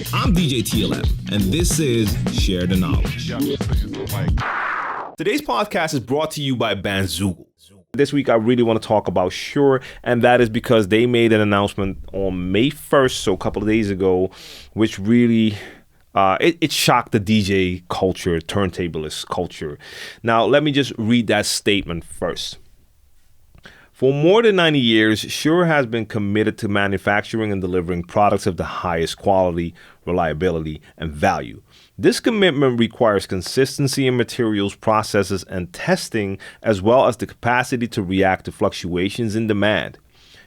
I'm djTLM, and this is Share the Knowledge. Today's podcast is brought to you by Bandzoogle. This week, I really want to talk about Shure, and that is because they made an announcement on May 1st, so a couple of days ago, which really it shocked the DJ culture, turntablist culture. Now, let me just read that statement first. For more than 90 years, Shure has been committed to manufacturing and delivering products of the highest quality, reliability, and value. This commitment requires consistency in materials, processes, and testing, as well as the capacity to react to fluctuations in demand.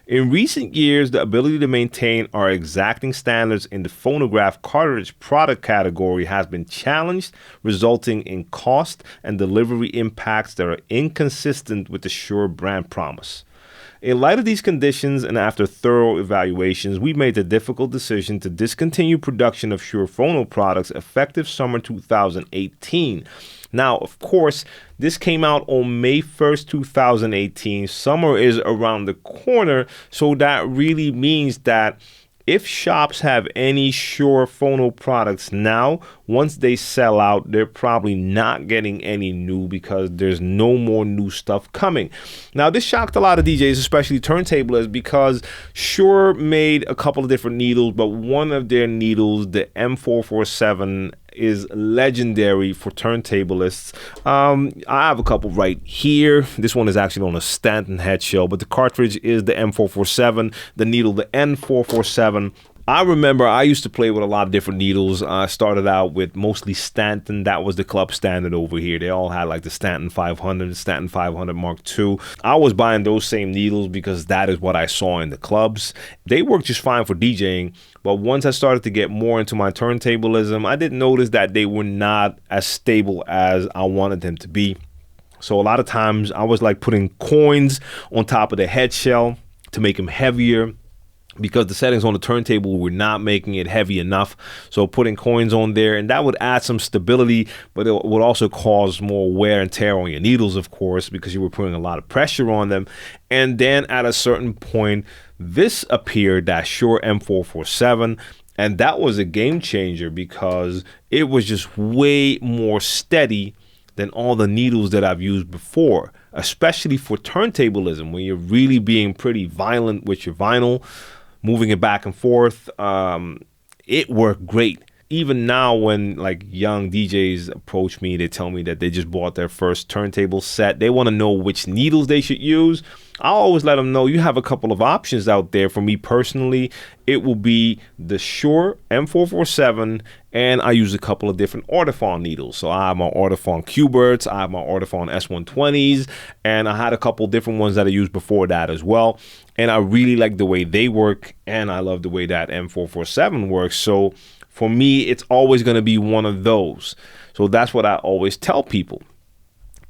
In recent years, the ability to maintain our exacting standards in the phonograph cartridge product category has been challenged, resulting in cost and delivery impacts that are inconsistent with the Shure brand promise. In light of these conditions and after thorough evaluations, we made the difficult decision to discontinue production of Shure Phono products effective summer 2018. Now, of course, this came out on May 1st, 2018. Summer is around the corner, so that really means that if shops have any Shure Phono products now, once they sell out, they're probably not getting any new because there's no more new stuff coming. Now, this shocked a lot of DJs, especially turntablists, because Shure made a couple of different needles, but one of their needles, the M447, is legendary for turntablists. I have a couple right here. This one is actually on a Stanton head shell, but the cartridge is the M447, the needle, the N447. I remember I used to play with a lot of different needles. I started out with mostly Stanton. That was the club standard over here. They all had like the Stanton 500, the Stanton 500 Mark II. I was buying those same needles because that is what I saw in the clubs. They worked just fine for DJing, but once I started to get more into my turntablism, I did notice that they were not as stable as I wanted them to be. So a lot of times I was like putting coins on top of the head shell to make them heavier, because the settings on the turntable were not making it heavy enough. So putting coins on there, and that would add some stability, but it would also cause more wear and tear on your needles, of course, because you were putting a lot of pressure on them. And then at a certain point, this appeared, that Shure M447, and that was a game changer because it was just way more steady than all the needles that I've used before, especially for turntablism, when you're really being pretty violent with your vinyl, moving it back and forth. It worked great. Even now, when like young DJs approach me, they tell me that they just bought their first turntable set. They want to know which needles they should use. I always let them know you have a couple of options out there. For me personally, it will be the Shure M447, and I use a couple of different Ortofon needles. So I have my Ortofon Q-Berts, I have my Ortofon S120s, and I had a couple different ones that I used before that as well. And I really like the way they work, and I love the way that M447 works. So for me, it's always going to be one of those. So that's what I always tell people.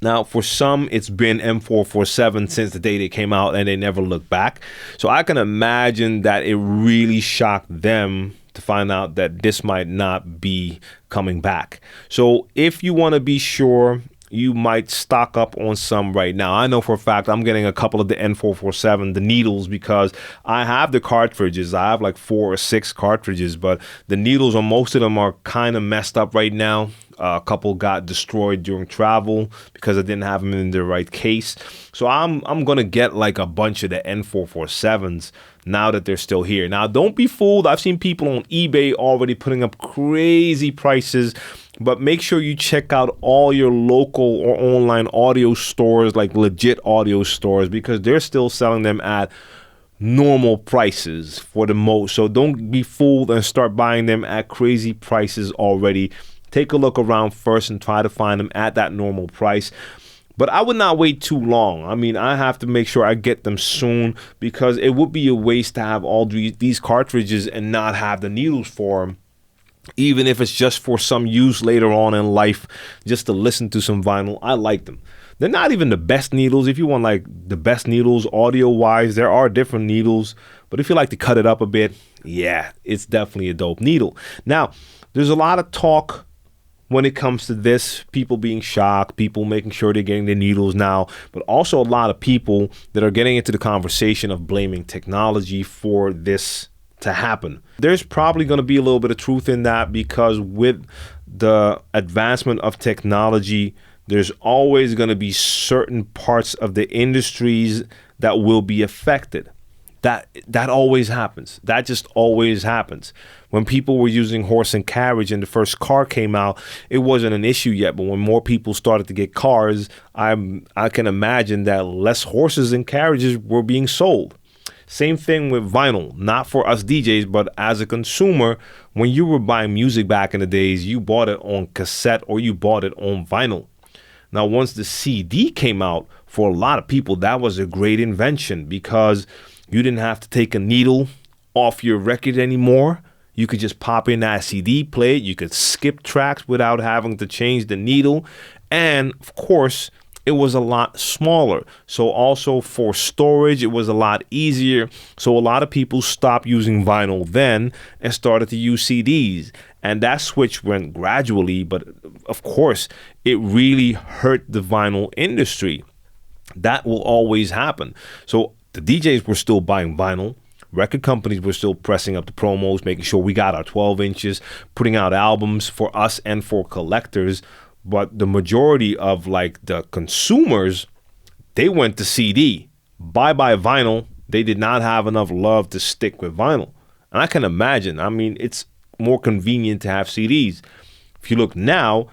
Now, for some, it's been M447 since the day they came out, and they never looked back. So I can imagine that it really shocked them to find out that this might not be coming back. So if you want to be sure, you might stock up on some right now. I know for a fact I'm getting a couple of the N447, the needles, because I have the cartridges. I have like 4 or 6 cartridges, but the needles on most of them are kind of messed up right now. A couple got destroyed during travel because I didn't have them in the right case. So I'm going to get like a bunch of the N447s now that they're still here. Now, don't be fooled. I've seen people on eBay already putting up crazy prices, but make sure you check out all your local or online audio stores, like legit audio stores, because they're still selling them at normal prices for the most. So don't be fooled and start buying them at crazy prices already. Take a look around first and try to find them at that normal price. But I would not wait too long. I mean, I have to make sure I get them soon, because it would be a waste to have all these cartridges and not have the needles for them. Even if it's just for some use later on in life, just to listen to some vinyl. I like them. They're not even the best needles. If you want like the best needles audio wise, there are different needles. But if you like to cut it up a bit, yeah, it's definitely a dope needle. Now, there's a lot of talk when it comes to this, people being shocked, people making sure they're getting their needles now, but also a lot of people that are getting into the conversation of blaming technology for this to happen. There's probably going to be a little bit of truth in that, because with the advancement of technology, there's always going to be certain parts of the industries that will be affected. That always happens. That just always happens. When people were using horse and carriage and the first car came out, it wasn't an issue yet. But when more people started to get cars, I can imagine that less horses and carriages were being sold. Same thing with vinyl, not for us DJs, but as a consumer, when you were buying music back in the days, you bought it on cassette or you bought it on vinyl. Now, once the CD came out, for a lot of people, that was a great invention, because you didn't have to take a needle off your record anymore. You could just pop in that CD, play it. You could skip tracks without having to change the needle. And of course, it was a lot smaller. So also for storage, it was a lot easier. So a lot of people stopped using vinyl then and started to use CDs. And that switch went gradually, but of course, it really hurt the vinyl industry. That will always happen. So the DJs were still buying vinyl. Record companies were still pressing up the promos, making sure we got our 12 inches, putting out albums for us and for collectors. But the majority of like the consumers, they went to CD. Bye-bye vinyl. They did not have enough love to stick with vinyl. And I can imagine, I mean, it's more convenient to have CDs. If you look now,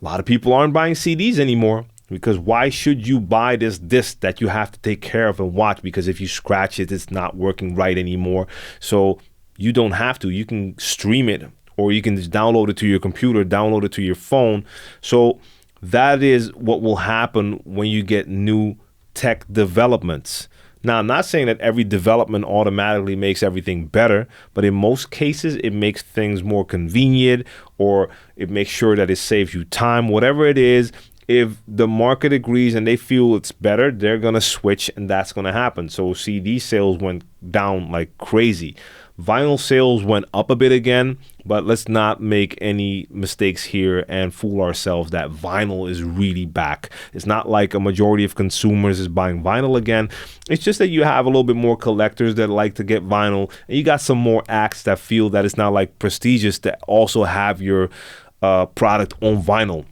a lot of people aren't buying CDs anymore. Because why should you buy this disc that you have to take care of and watch? Because if you scratch it, it's not working right anymore. So you don't have to. You can stream it, or you can just download it to your computer, download it to your phone. So that is what will happen when you get new tech developments. Now, I'm not saying that every development automatically makes everything better, but in most cases, it makes things more convenient, or it makes sure that it saves you time, whatever it is. If the market agrees and they feel it's better, they're going to switch, and that's going to happen. So CD sales went down like crazy. Vinyl sales went up a bit again, but let's not make any mistakes here and fool ourselves that vinyl is really back. It's not like a majority of consumers is buying vinyl again. It's just that you have a little bit more collectors that like to get vinyl, and you got some more acts that feel that it's not like prestigious to also have your product on vinyl.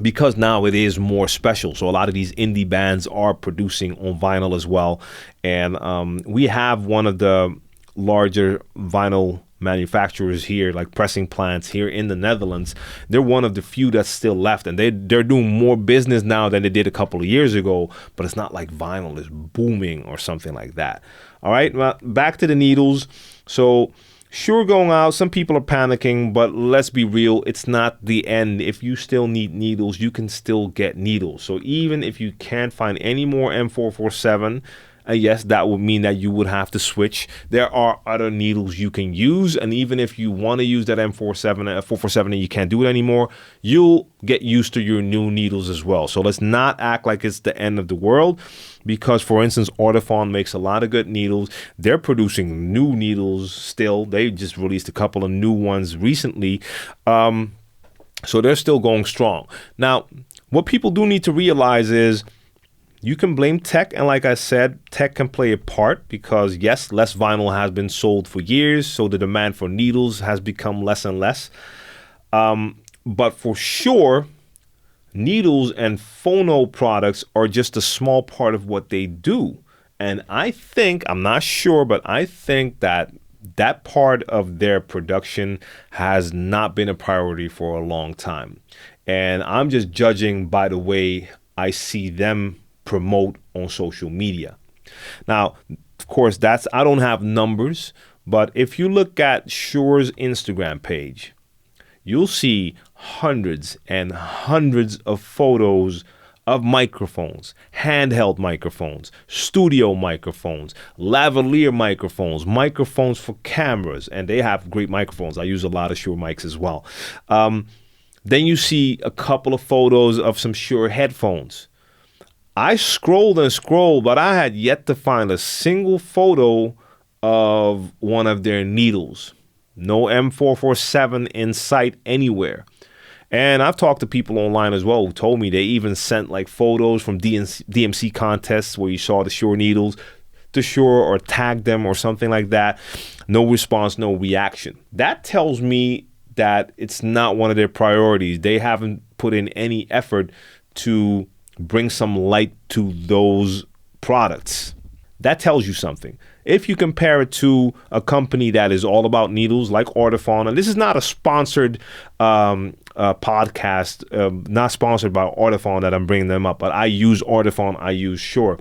Because now it is more special. So a lot of these indie bands are producing on vinyl as well. And we have one of the larger vinyl manufacturers here, like pressing plants here in the Netherlands. They're one of the few that's still left. And they're doing more business now than they did a couple of years ago. But it's not like vinyl is booming or something like that. All right, well, back to the needles. So Shure going out, some people are panicking, but let's be real, it's not the end. If you still need needles, you can still get needles. So even if you can't find any more M447, yes, that would mean that you would have to switch. There are other needles you can use, and even if you want to use that M447 and you can't do it anymore, you'll get used to your new needles as well. So let's not act like it's the end of the world, because, for instance, Audifon makes a lot of good needles. They're producing new needles still. They just released a couple of new ones recently. So they're still going strong. Now, what people do need to realize is you can blame tech, and like I said, tech can play a part, because yes, less vinyl has been sold for years, so the demand for needles has become less and less. But for sure, needles and phono products are just a small part of what they do. And I think, I'm not sure, but I think that that part of their production has not been a priority for a long time. And I'm just judging by the way I see them promote on social media. Now, of course, I don't have numbers, but if you look at Shure's Instagram page, you'll see hundreds and hundreds of photos of microphones, handheld microphones, studio microphones, lavalier microphones, microphones for cameras, and they have great microphones. I use a lot of Shure mics as well. Then you see a couple of photos of some Shure headphones. I scrolled and scrolled, but I had yet to find a single photo of one of their needles. No M447 in sight anywhere. And I've talked to people online as well who told me they even sent like photos from DMC contests where you saw the Shure needles. to Shure or tagged them or something like that. No response, no reaction. That tells me that it's not one of their priorities. They haven't put in any effort to bring some light to those products. That tells you something. If you compare it to a company that is all about needles like Ortofon, and this is not a sponsored podcast, not sponsored by Ortofon that I'm bringing them up, but I use Ortofon, I use Shure.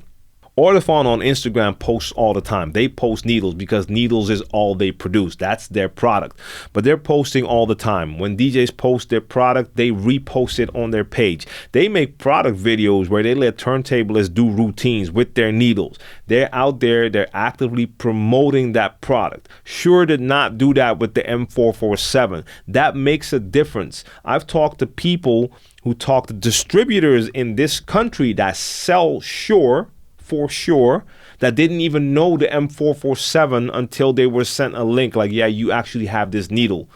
Ortofon on Instagram posts all the time. They post needles because needles is all they produce. That's their product. But they're posting all the time. When DJs post their product, they repost it on their page. They make product videos where they let turntablists do routines with their needles. They're out there, they're actively promoting that product. Shure did not do that with the M447. That makes a difference. I've talked to people who talk to distributors in this country that sell Shure, for sure, that didn't even know the M447 until they were sent a link like, yeah, you actually have this needle.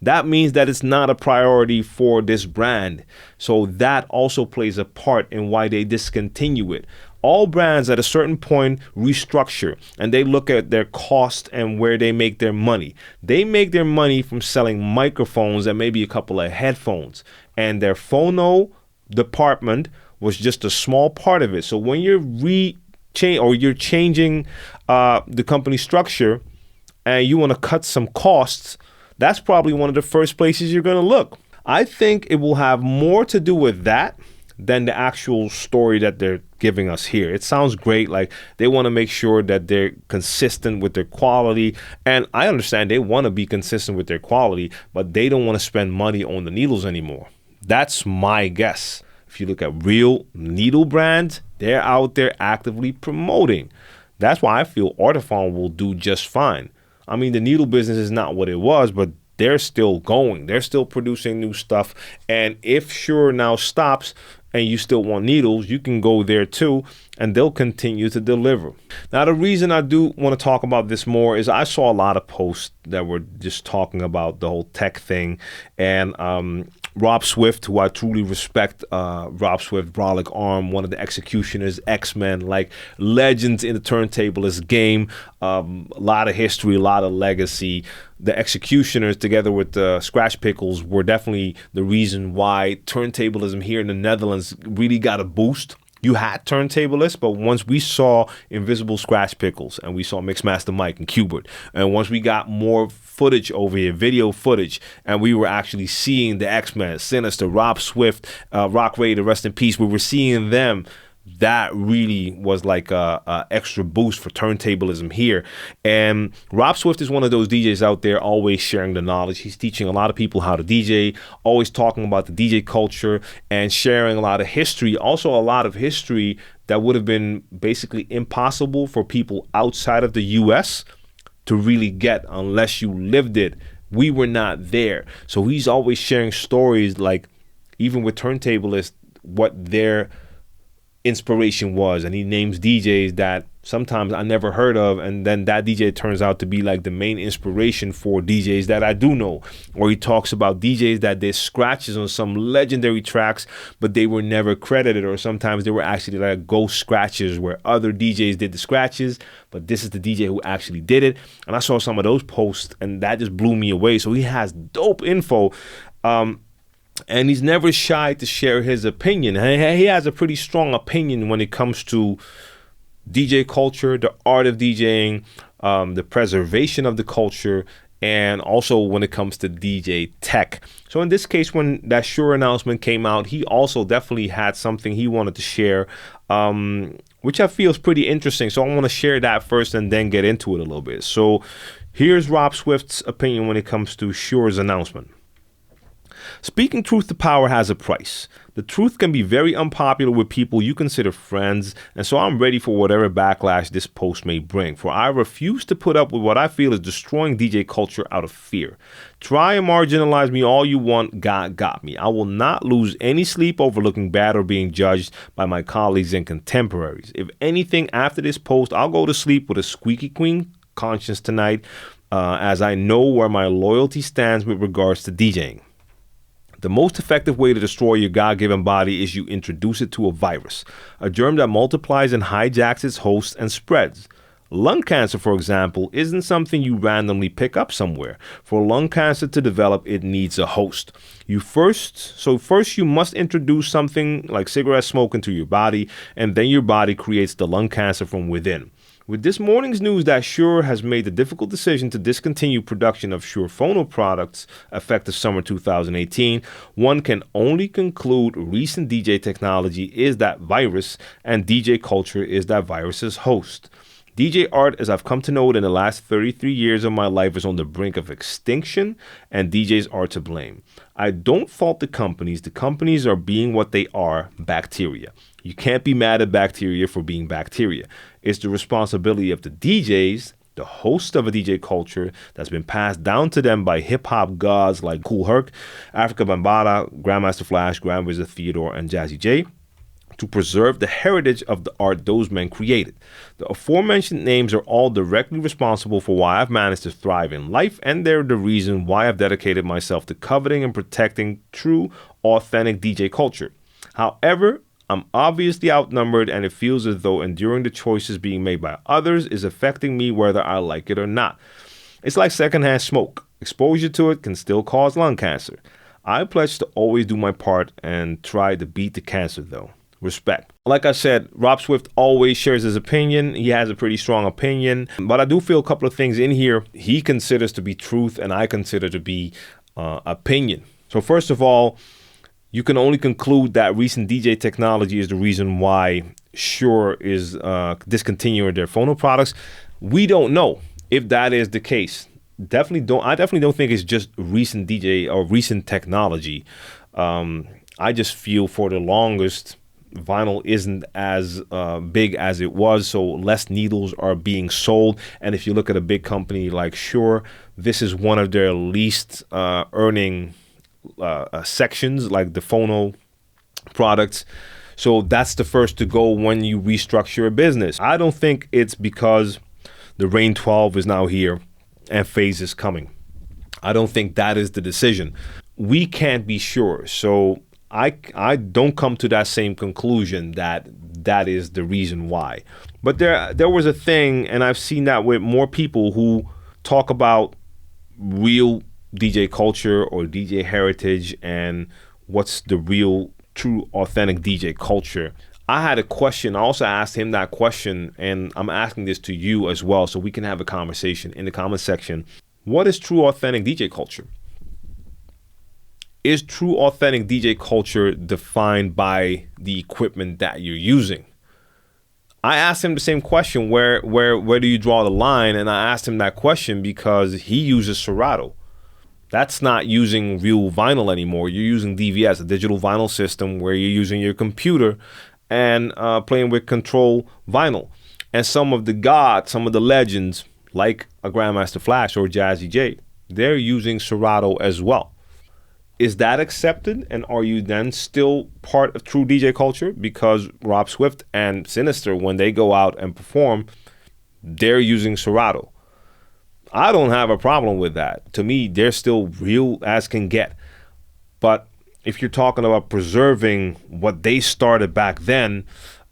That means that it's not a priority for this brand. So that also plays a part in why they discontinue it. All brands at a certain point restructure and they look at their cost and where they make their money. They make their money from selling microphones and maybe a couple of headphones, and their Phono department was just a small part of it. So when you're you're changing the company structure and you want to cut some costs, that's probably one of the first places you're going to look. I think it will have more to do with that than the actual story that they're giving us here. It sounds great, like they want to make sure that they're consistent with their quality, and I understand they want to be consistent with their quality, but they don't want to spend money on the needles anymore. That's my guess. If you look at real needle brands, they're out there actively promoting. That's why I feel Ortofon will do just fine. I mean, the needle business is not what it was, but they're still going. They're still producing new stuff. And if Shure now stops and you still want needles, you can go there too, and they'll continue to deliver. Now, the reason I do want to talk about this more is I saw a lot of posts that were just talking about the whole tech thing, and Rob Swift, who I truly respect, Rob Swift, Brolic Arm, one of the executioners, X-Men, like legends in the turntablist game, a lot of history, a lot of legacy. The executioners, together with the Scratch Pickles, were definitely the reason why turntablism here in the Netherlands really got a boost. You had turntablists, but once we saw Invisible Scratch Pickles and we saw Mixmaster Mike and Qbert, and once we got more footage over here, video footage, and we were actually seeing the X-Men, Sinister, Rob Swift, Rock Raider, rest in peace, we were seeing them. That really was like a extra boost for turntablism here. And Rob Swift is one of those DJs out there always sharing the knowledge. He's teaching a lot of people how to DJ, always talking about the DJ culture and sharing a lot of history. Also a lot of history that would have been basically impossible for people outside of the US to really get unless you lived it. We were not there. So he's always sharing stories, like even with turntablists, what their inspiration was, and he names DJs that sometimes I never heard of, and then that DJ turns out to be like the main inspiration for DJs that I do know. Or he talks about DJs that did scratches on some legendary tracks, but they were never credited, or sometimes they were actually like ghost scratches where other DJs did the scratches, but this is the DJ who actually did it. And I saw some of those posts and that just blew me away. So he has dope info. And he's never shy to share his opinion. He has a pretty strong opinion when it comes to DJ culture, the art of DJing, the preservation of the culture, and also when it comes to DJ tech. So in this case, when that Shure announcement came out, he also definitely had something he wanted to share, which I feel is pretty interesting. So I want to share that first and then get into it a little bit. So here's Rob Swift's opinion when it comes to Shure's announcement. Speaking truth to power has a price. The truth can be very unpopular with people you consider friends, and so I'm ready for whatever backlash this post may bring, for I refuse to put up with what I feel is destroying DJ culture out of fear. Try and marginalize me all you want, God got me. I will not lose any sleep over looking bad or being judged by my colleagues and contemporaries. If anything, after this post, I'll go to sleep with a squeaky clean conscience tonight, as I know where my loyalty stands with regards to DJing. The most effective way to destroy your God-given body is you introduce it to a virus, a germ that multiplies and hijacks its host and spreads. Lung cancer, for example, isn't something you randomly pick up somewhere. For lung cancer to develop, it needs a host. First you must introduce something like cigarette smoke into your body, and then your body creates the lung cancer from within. With this morning's news that Shure has made the difficult decision to discontinue production of Shure Phono products effective summer 2018, one can only conclude recent DJ technology is that virus, and DJ culture is that virus's host. DJ art, as I've come to know it in the last 33 years of my life, is on the brink of extinction, and DJs are to blame. I don't fault the companies. The companies are being what they are, bacteria. You can't be mad at bacteria for being bacteria. It's the responsibility of the DJs, the host of a DJ culture that's been passed down to them by hip-hop gods like Kool Herc, Africa Bambaataa, Grandmaster Flash, Grand Wizard Theodore, and Jazzy J, to preserve the heritage of the art those men created. The aforementioned names are all directly responsible for why I've managed to thrive in life, and they're the reason why I've dedicated myself to coveting and protecting true, authentic DJ culture. However, I'm obviously outnumbered, and it feels as though enduring the choices being made by others is affecting me whether I like it or not. It's like secondhand smoke. Exposure to it can still cause lung cancer. I pledge to always do my part and try to beat the cancer, though. Respect. Like I said, Rob Swift always shares his opinion. He has a pretty strong opinion, but I do feel a couple of things in here he considers to be truth and I consider to be opinion. So first of all, you can only conclude that recent DJ technology is the reason why Shure is discontinuing their Phono products. We don't know if that is the case. I definitely don't think it's just recent DJ or recent technology. I just feel for the longest, vinyl isn't as big as it was, so less needles are being sold. And if you look at a big company like Shure, this is one of their least earning sections, like the Phono products. So that's the first to go when you restructure a business. I don't think it's because the Rain 12 is now here and phase is coming. I don't think that is the decision. We can't be sure. So I don't come to that same conclusion that that is the reason why. But there was a thing, and I've seen that with more people who talk about real DJ culture or DJ heritage and what's the real, true, authentic DJ culture. I had a question. I also asked him that question, and I'm asking this to you as well so we can have a conversation in the comment section. What is true, authentic DJ culture? Is true, authentic DJ culture defined by the equipment that you're using? I asked him the same question, where do you draw the line? And I asked him that question because he uses Serato. That's not using real vinyl anymore. You're using DVS, a digital vinyl system, where you're using your computer and playing with control vinyl. And some of the gods, some of the legends, like a Grandmaster Flash or Jazzy J, they're using Serato as well. Is that accepted? And are you then still part of true DJ culture? Because Rob Swift and Sinister, when they go out and perform, they're using Serato. I don't have a problem with that. To me, they're still real as can get. But if you're talking about preserving what they started back then,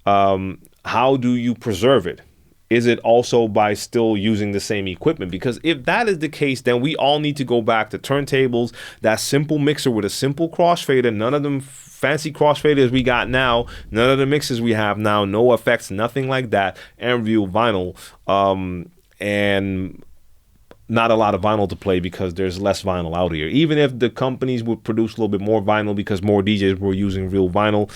how do you preserve it? Is it also by still using the same equipment? Because if that is the case, then we all need to go back to turntables, that simple mixer with a simple crossfader, none of them fancy crossfaders we got now, none of the mixes we have now, no effects, nothing like that, and real vinyl, and not a lot of vinyl to play because there's less vinyl out here. Even if the companies would produce a little bit more vinyl because more DJs were using real vinyl,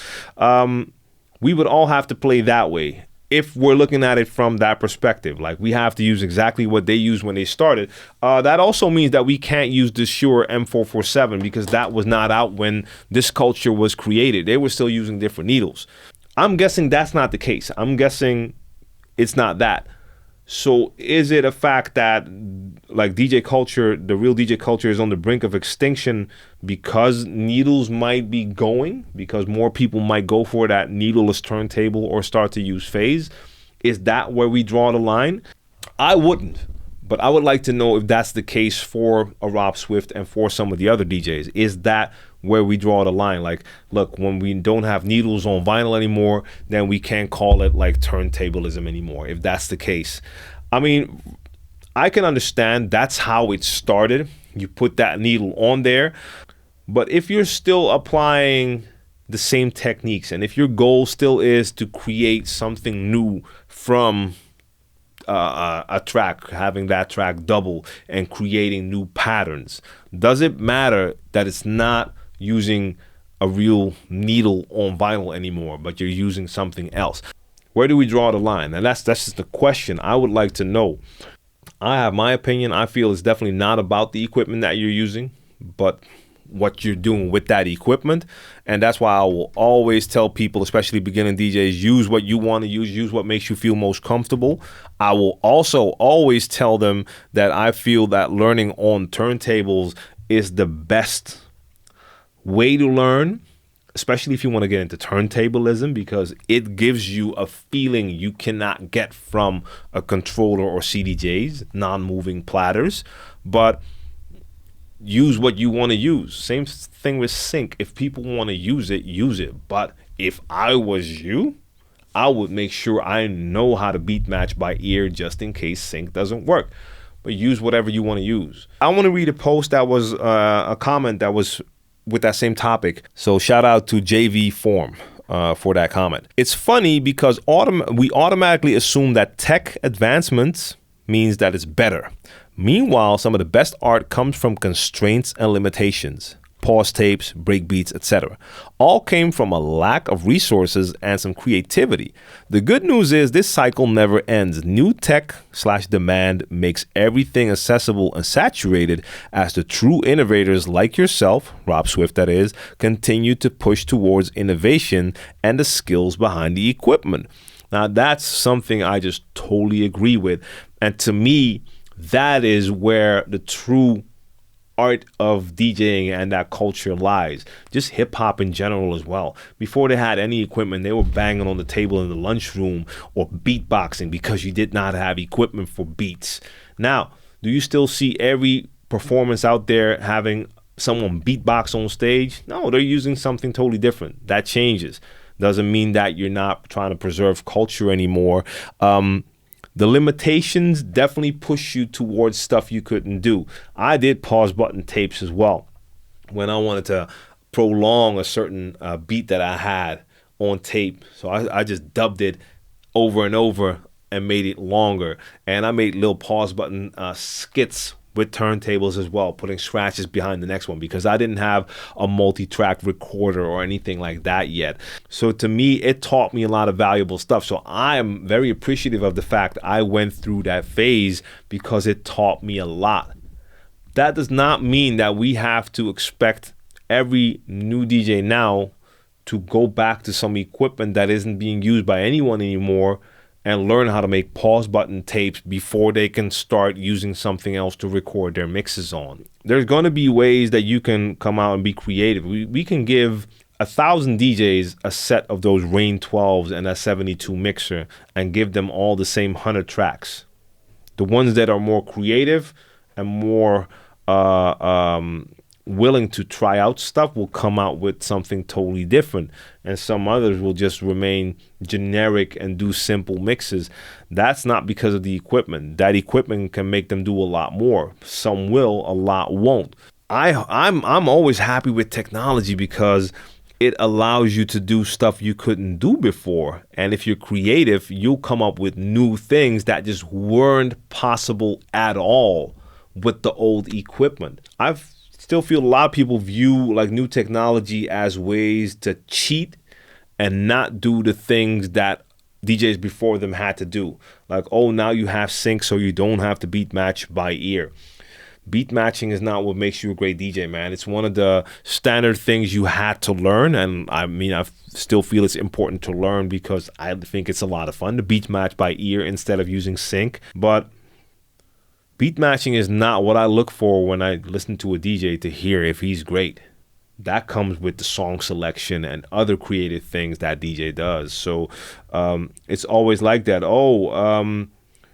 we would all have to play that way. If we're looking at it from that perspective, like we have to use exactly what they used when they started, that also means that we can't use the Shure M447 because that was not out when this culture was created. They were still using different needles. I'm guessing that's not the case. I'm guessing it's not that. So is it a fact that like DJ culture, the real DJ culture is on the brink of extinction because needles might be going, because more people might go for that needleless turntable or start to use phase? Is that where we draw the line? I wouldn't, but I would like to know if that's the case for a Rob Swift and for some of the other DJs. Is that where we draw the line? Like, look, when we don't have needles on vinyl anymore, then we can't call it like turntablism anymore, if that's the case. I mean, I can understand that's how it started. You put that needle on there. But if you're still applying the same techniques, and if your goal still is to create something new from a track, having that track double and creating new patterns, does it matter that it's not using a real needle on vinyl anymore, but you're using something else? Where do we draw the line? And that's just the question I would like to know. I have my opinion. I feel it's definitely not about the equipment that you're using, but what you're doing with that equipment. And that's why I will always tell people, especially beginning DJs, use what you want to use what makes you feel most comfortable. I will also always tell them that I feel that learning on turntables is the best way to learn, especially if you want to get into turntablism, because it gives you a feeling you cannot get from a controller or CDJs, non-moving platters. But use what you want to use. Same thing with sync. If people want to use it, use it. But if I was you, I would make sure I know how to beat match by ear just in case sync doesn't work. But use whatever you want to use. I want to read a post that was a comment that was with that same topic. So shout out to JV Form for that comment. It's funny because we automatically assume that tech advancements means that it's better. Meanwhile, some of the best art comes from constraints and limitations. Pause tapes, break beats, etc. All came from a lack of resources and some creativity. The good news is this cycle never ends. New tech/demand makes everything accessible and saturated as the true innovators like yourself, Rob Swift that is, continue to push towards innovation and the skills behind the equipment. Now that's something I just totally agree with. And to me, that is where the true art of DJing and that culture lies. Just hip hop in general as well. Before they had any equipment, they were banging on the table in the lunchroom or beatboxing because you did not have equipment for beats. Now, do you still see every performance out there having someone beatbox on stage? No, they're using something totally different. That changes. Doesn't mean that you're not trying to preserve culture anymore. The limitations definitely push you towards stuff you couldn't do. I did pause button tapes as well when I wanted to prolong a certain beat that I had on tape. So I just dubbed it over and over and made it longer. And I made little pause button skits with turntables as well, putting scratches behind the next one because I didn't have a multi-track recorder or anything like that yet. So to me, it taught me a lot of valuable stuff. So I am very appreciative of the fact I went through that phase because it taught me a lot. That does not mean that we have to expect every new DJ now to go back to some equipment that isn't being used by anyone anymore and learn how to make pause button tapes before they can start using something else to record their mixes on. There's going to be ways that you can come out and be creative. We can give 1,000 DJs a set of those Rain 12s and a 72 mixer and give them all the same 100 tracks. The ones that are more creative and more willing to try out stuff will come out with something totally different, and some others will just remain generic and do simple mixes. That's not because of the equipment. That equipment can make them do a lot more. Some will, a lot won't. I'm always happy with technology because it allows you to do stuff you couldn't do before. And if you're creative, you'll come up with new things that just weren't possible at all with the old equipment. I still feel a lot of people view like new technology as ways to cheat and not do the things that DJs before them had to do. Like, oh, now you have sync so you don't have to beat match by ear. Beat matching is not what makes you a great DJ, man. It's one of the standard things you had to learn. And I mean, I still feel it's important to learn because I think it's a lot of fun to beat match by ear instead of using sync. But beat matching is not what I look for when I listen to a DJ to hear if he's great. That comes with the song selection and other creative things that DJ does. So it's always like that.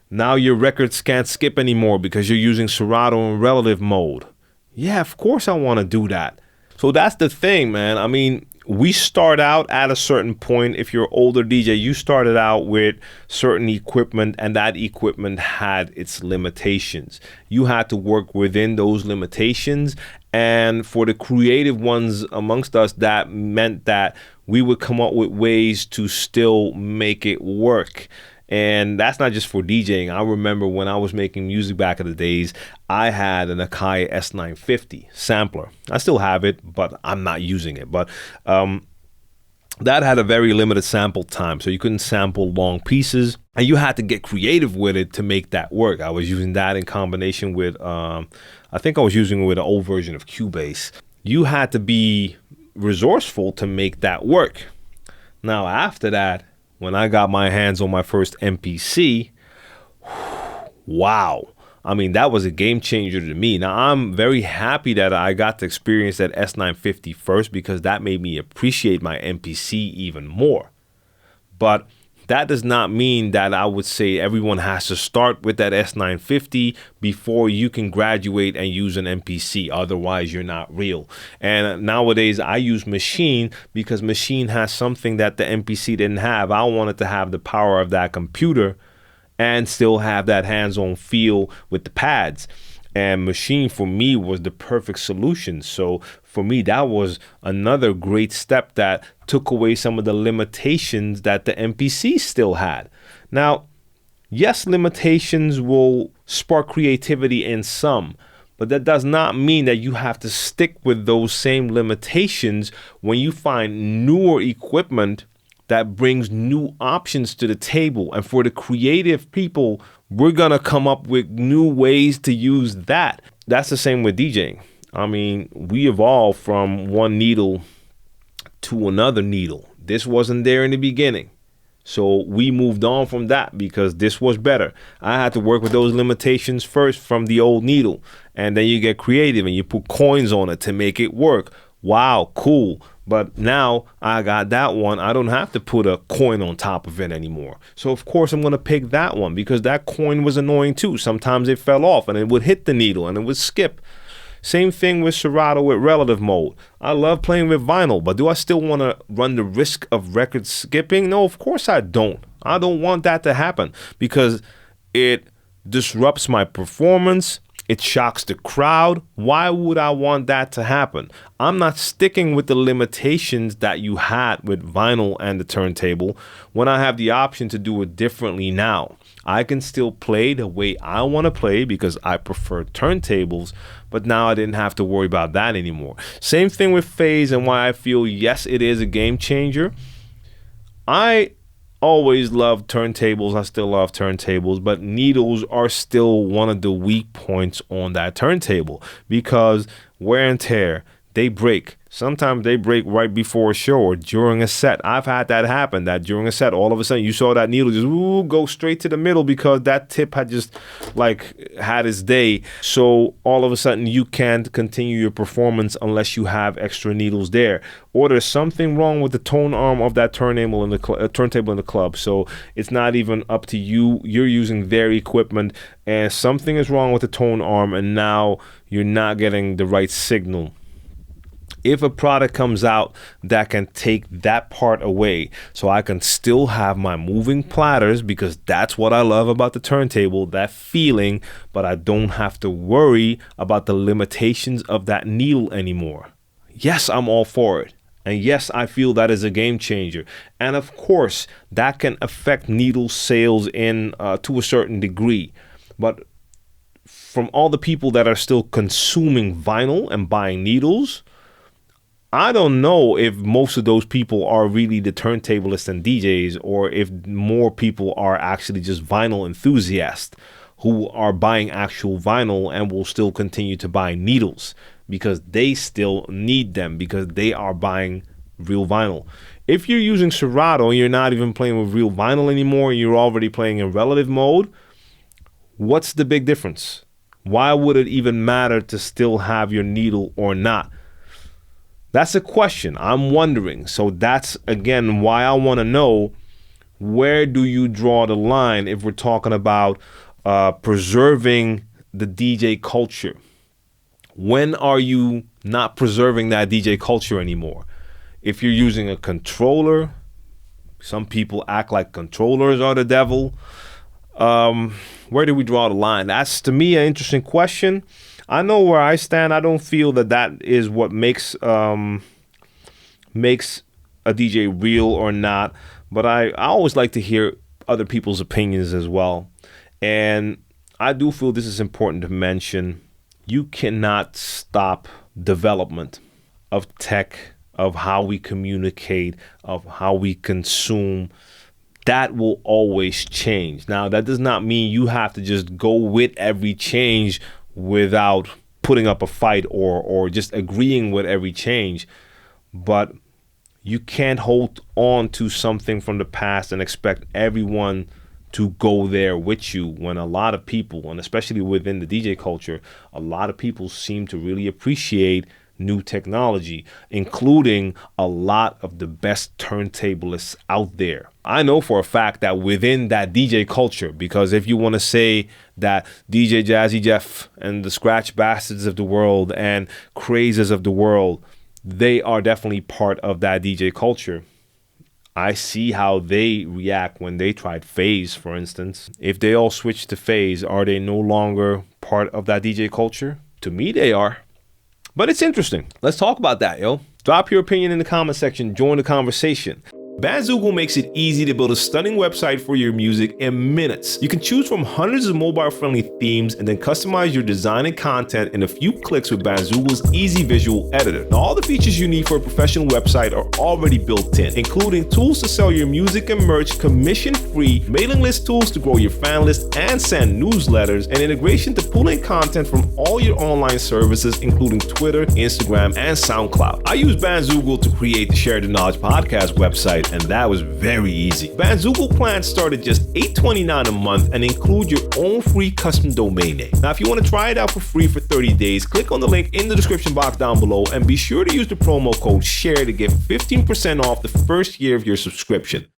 Now your records can't skip anymore because you're using Serato in relative mode. Yeah, of course I want to do that. So that's the thing, man. I mean, we start out at a certain point. If you're an older DJ, you started out with certain equipment, and that equipment had its limitations. You had to work within those limitations. And for the creative ones amongst us, that meant that we would come up with ways to still make it work. And that's not just for DJing. I remember when I was making music back in the days, I had an Akai S950 sampler. I still have it, but I'm not using it. But that had a very limited sample time, so you couldn't sample long pieces, and you had to get creative with it to make that work. I was using that in combination with, I think I was using it with an old version of Cubase. You had to be resourceful to make that work. Now, after that, when I got my hands on my first MPC, wow. I mean, that was a game changer to me. Now, I'm very happy that I got to experience that S950 first, because that made me appreciate my MPC even more. But that does not mean that I would say everyone has to start with that S950 before you can graduate and use an MPC. Otherwise, you're not real. And nowadays, I use Machine because Machine has something that the MPC didn't have. I wanted to have the power of that computer and still have that hands-on feel with the pads. And Machine for me was the perfect solution. So for me, that was another great step that took away some of the limitations that the MPC still had. Now, yes, limitations will spark creativity in some, but that does not mean that you have to stick with those same limitations when you find newer equipment that brings new options to the table. And for the creative people, we're gonna come up with new ways to use that. That's the same with DJing. I mean, we evolved from one needle to another needle. This wasn't there in the beginning. So we moved on from that because this was better. I had to work with those limitations first from the old needle. And then you get creative and you put coins on it to make it work. Wow, cool. But now I got that one. I don't have to put a coin on top of it anymore. So of course I'm going to pick that one because that coin was annoying too. Sometimes it fell off and it would hit the needle and it would skip. Same thing with Serato with relative mode. I love playing with vinyl, but do I still want to run the risk of record skipping? No, of course I don't. I don't want that to happen because it disrupts my performance. It shocks the crowd. Why would I want that to happen? I'm not sticking with the limitations that you had with vinyl and the turntable when I have the option to do it differently now. I can still play the way I want to play because I prefer turntables, but now I didn't have to worry about that anymore. Same thing with phase and why I feel, yes, it is a game changer. I always loved turntables. I still love turntables, but needles are still one of the weak points on that turntable because wear and tear, they break. Sometimes they break right before a show or during a set. I've had that happen, that during a set, all of a sudden you saw that needle just go straight to the middle because that tip had just had its day. So all of a sudden you can't continue your performance unless you have extra needles there. Or there's something wrong with the tone arm of that turntable in the club. So it's not even up to you. You're using their equipment and something is wrong with the tone arm and now you're not getting the right signal. If a product comes out that can take that part away so I can still have my moving platters because that's what I love about the turntable, that feeling, but I don't have to worry about the limitations of that needle anymore. Yes, I'm all for it. And yes, I feel that is a game changer. And of course, that can affect needle sales to a certain degree. But from all the people that are still consuming vinyl and buying needles, I don't know if most of those people are really the turntablists and DJs or if more people are actually just vinyl enthusiasts who are buying actual vinyl and will still continue to buy needles because they still need them because they are buying real vinyl. If you're using Serato and you're not even playing with real vinyl anymore, you're already playing in relative mode, what's the big difference? Why would it even matter to still have your needle or not? That's a question I'm wondering. So that's, again, why I want to know, where do you draw the line if we're talking about preserving the DJ culture? When are you not preserving that DJ culture anymore? If you're using a controller, some people act like controllers are the devil. Where do we draw the line? That's, to me, an interesting question. I know where I stand. I don't feel that is what makes a DJ real or not. But I always like to hear other people's opinions as well. And I do feel this is important to mention. You cannot stop development of tech, of how we communicate, of how we consume. That will always change. Now, that does not mean you have to just go with every change without putting up a fight or just agreeing with every change. But you can't hold on to something from the past and expect everyone to go there with you, when a lot of people, and especially within the DJ culture, a lot of people seem to really appreciate new technology, including a lot of the best turntablists out there. I know for a fact that within that DJ culture, because if you want to say that DJ Jazzy Jeff and the Scratch Bastards of the world and Crazes of the world, they are definitely part of that DJ culture. I see how they react when they tried phase, for instance. If they all switch to phase, are they no longer part of that DJ culture? To me, they are. But it's interesting. Let's talk about that, yo. Drop your opinion in the comment section. Join the conversation. Bandzoogle makes it easy to build a stunning website for your music in minutes. You can choose from hundreds of mobile-friendly themes and then customize your design and content in a few clicks with Bandzoogle's easy visual editor. Now, all the features you need for a professional website are already built in, including tools to sell your music and merch commission-free, mailing list tools to grow your fan list and send newsletters, and integration to pull in content from all your online services, including Twitter, Instagram, and SoundCloud. I use Bandzoogle to create the Share the Knowledge podcast website, and that was very easy. Bandzoogle plans start at just $8.29 a month and include your own free custom domain name. Now, if you want to try it out for free for 30 days, click on the link in the description box down below and be sure to use the promo code SHARE to get 15% off the first year of your subscription.